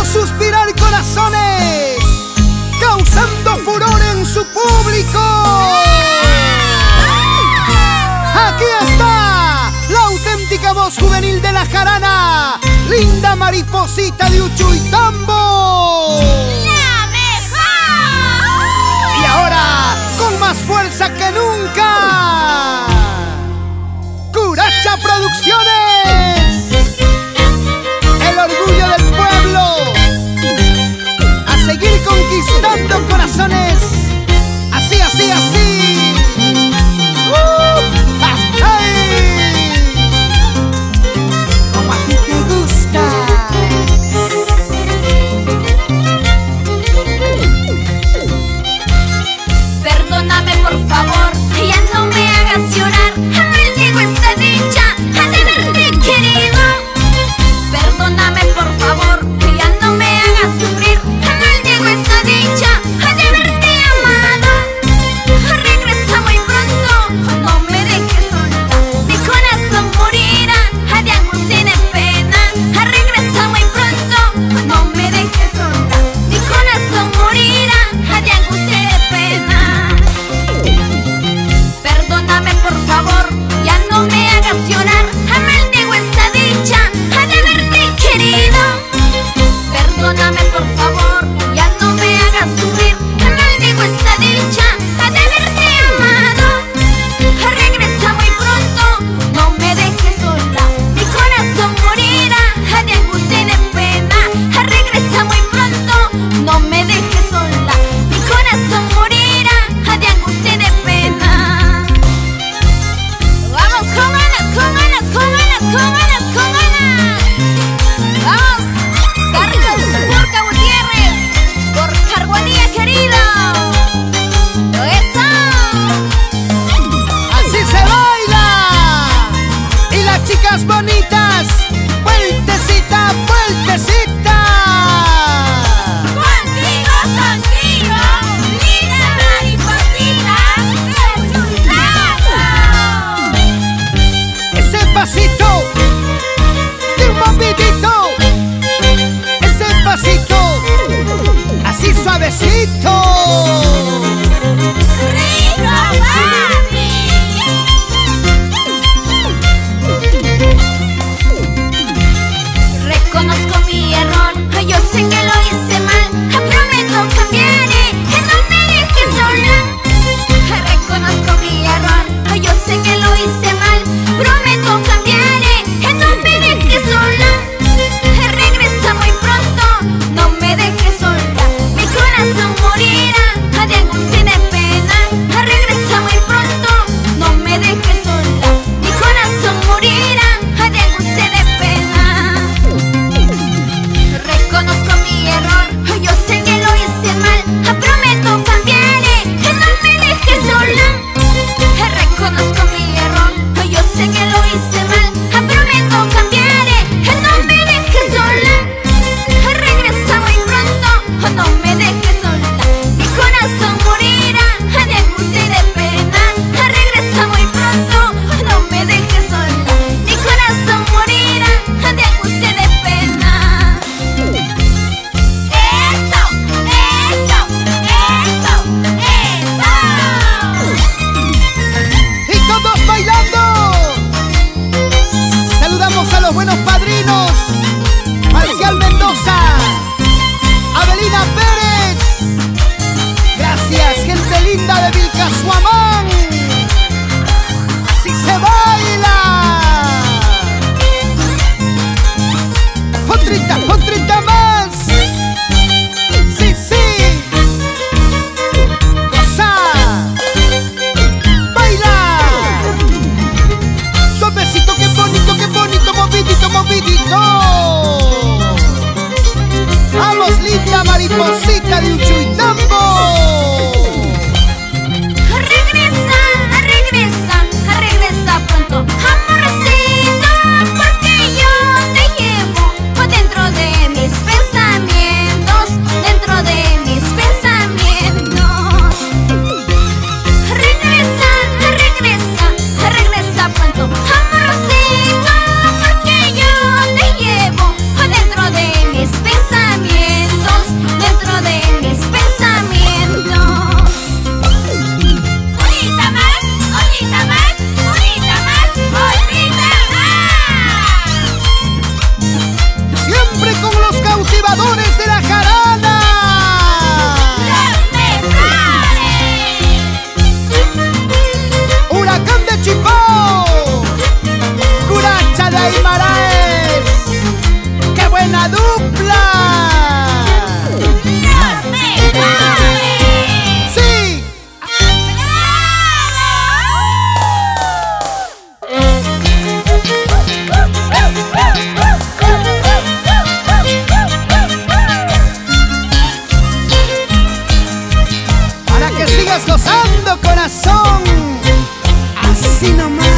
suspirar corazones, causando furor en su público. Aquí está la auténtica voz juvenil de la jarana, linda mariposita de Uchuitambo. ¡La mejor! Y ahora, con más fuerza que nunca, Curacha Producciones, el orgullo del pueblo, a seguir conquistando corazones. Así, así, así. ¡Ay! Como a ti te gusta. Perdóname por favor, ya no me hagas llorar. Maldigo esta dicha de haberte querido. Perdóname por favor, ya no me hagas sufrir. Maldigo esta dicha de haberte amado. Regresa muy pronto, no me dejes sola. Mi corazón morirá de angustia y de pena. Regresa muy pronto, no me dejes sola. Mi corazón morirá de angustia y de pena. Perdóname por favor. así nomás.